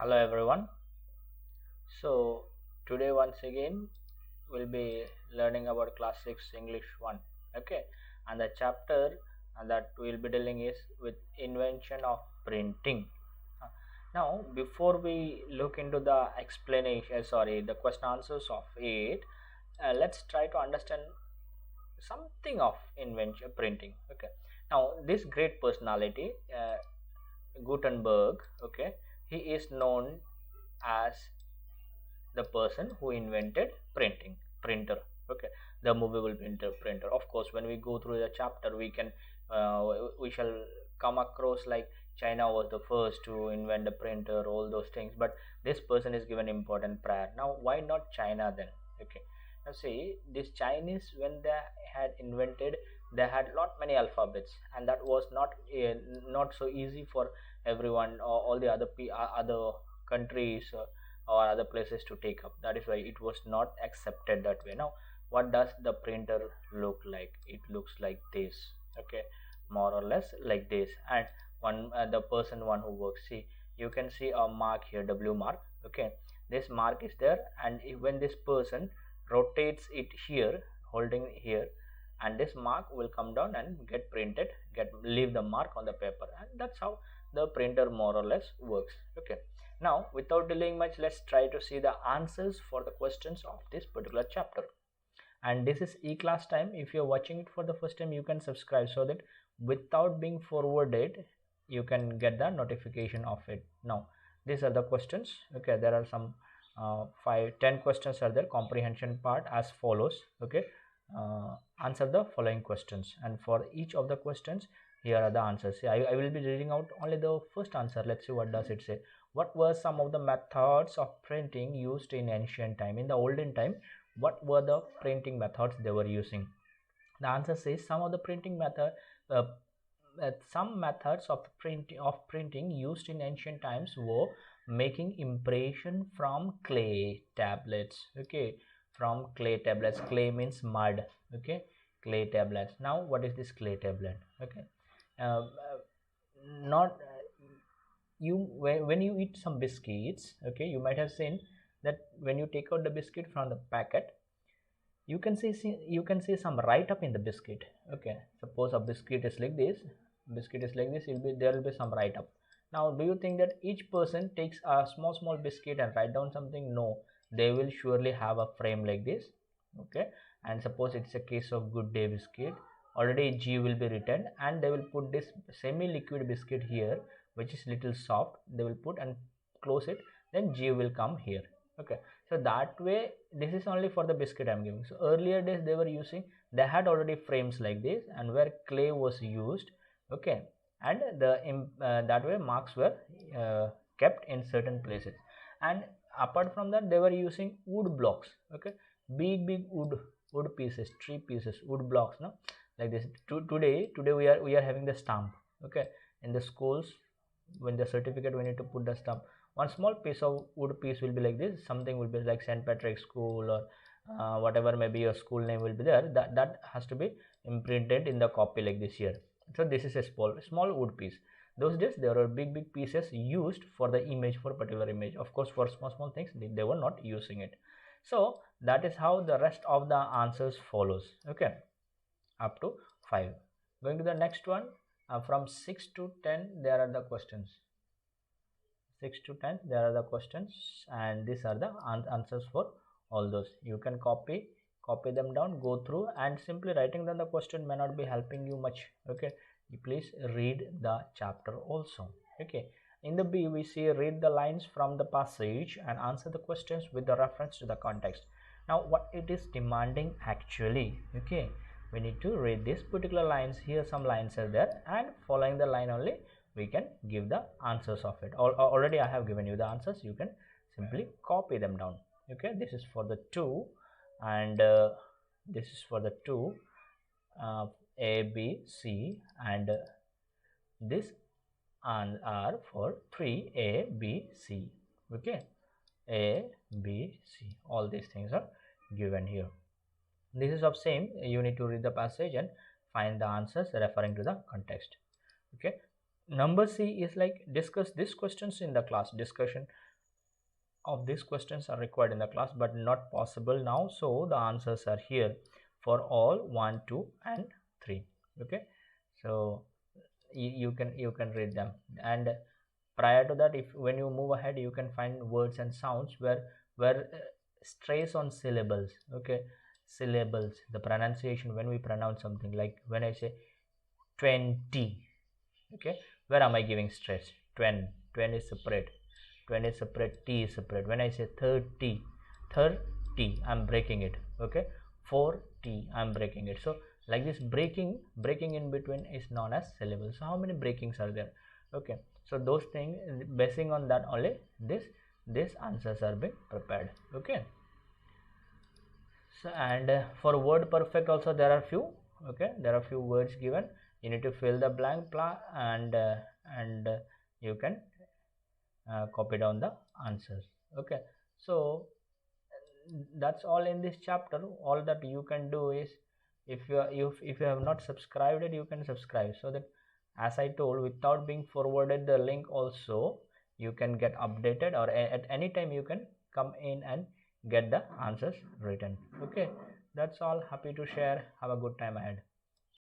Hello everyone. So today once again we'll be learning about class 6 English 1. Okay, and the chapter that we'll be dealing is with invention of printing. Uh, Now before we look into the explanation, the question answers of it, let's try to understand something of invention printing. Okay, now this great personality, Gutenberg, okay, he is known as the person who invented printer. Okay, the movable printer. Of course, when we go through the chapter, we shall come across like China was the first to invent the printer, all those things, but this person is given important prior. Now why not China then? Okay, now see, this Chinese, when they had invented, they had lot many alphabets, and that was not so easy for everyone or all the other countries or other places to take up. That is why it was not accepted that way. Now what does the printer look like? It looks like this. Okay, more or less like this. And the one who works, see, you can see a mark here, W mark. Okay, this mark is there, and when this person rotates it here, holding here, and this mark will come down and get printed, leave the mark on the paper, and that's how the printer more or less works. Okay, now without delaying much, let's try to see the answers for the questions of this particular chapter. And this is e-class time. If you're watching it for the first time, you can subscribe so that without being forwarded you can get the notification of it. Now these are the questions. Okay, there are some 5-10 questions are there, comprehension part as follows. Okay, answer the following questions, and for each of the questions here are the answers. See, I will be reading out only the first answer. Let's see what does it say. What were some of the methods of printing used in ancient time? In the olden time, what were the printing methods they were using? The answer says some of the printing some methods of printing used in ancient times were making impression from clay tablets. Okay, from clay tablets. Clay means mud. Okay, clay tablets. Now what is this clay tablet? Okay, uh, not you when you eat some biscuits, okay, you might have seen that when you take out the biscuit from the packet, you can see some write up in the biscuit. Okay, suppose a biscuit is like this, there will be some write up. Now do you think that each person takes a small biscuit and write down something? No, they will surely have a frame like this. Okay, and suppose it's a case of Good Day biscuit, already G will be written, and they will put this semi liquid biscuit here, which is little soft. They will put and close it, then G will come here. Okay, so that way this is only for the biscuit I'm giving. So earlier days they had already frames like this, and where clay was used. Okay, and that way marks were kept in certain places. And apart from that, they were using wood blocks. Okay, big wood pieces, tree pieces, wood blocks, no, like this. Today we are having the stamp. Okay, in the schools, when the certificate, we need to put the stamp. One small piece of wood piece will be like this. Something will be like St. Patrick's School, or whatever maybe your school name will be there. That has to be imprinted in the copy like this here. So this is a small wood piece. Those days there were big pieces used for the image, for particular image. Of course, for small things they were not using it. So that is how the rest of the answers follows. Okay, up to 5. Going to the next one, from 6 to 10 there are the questions. 6 to 10 there are the questions, and these are the answers for all those. You can copy them down, go through, and simply writing down the question may not be helping you much. Okay, you please read the chapter also. Okay, in the B we see read the lines from the passage and answer the questions with the reference to the context. Now what it is demanding actually, okay, we need to read these particular lines. Here some lines are there, and following the line only we can give the answers of it. Already I have given you the answers. You can simply copy them down. Okay, this is for the 2, and this is for the 2, A, B, C, and this are for 3, A, B, C. Okay, A, B, C, all these things are given here. This is of same, you need to read the passage and find the answers referring to the context. Okay, number C is like discuss these questions in the class. Discussion of these questions are required in the class but not possible now, so the answers are here for all 1, 2 and 3. Okay, so you can read them. And prior to that, if when you move ahead, you can find words and sounds where stress on syllables. Okay, syllables, the pronunciation when we pronounce something, like when I say 20. Okay, where am I giving stress? 20 is separate, 20 is separate, t is separate. When I say 30, I'm breaking it. Okay, 40, I'm breaking it. So like this, breaking in between is known as syllables. So how many breakings are there? Okay, so those things, basing on that only this answers are being prepared. Okay, so and for word perfect also there are few. Okay, there are few words given. You need to fill the blank and you can copy down the answers. Okay, so that's all in this chapter. All that you can do is, if you have not subscribed it, you can subscribe, so that, as I told, without being forwarded the link also, you can get updated, or at any time you can come in and get the answers written. Okay, that's all. Happy to share. Have a good time ahead.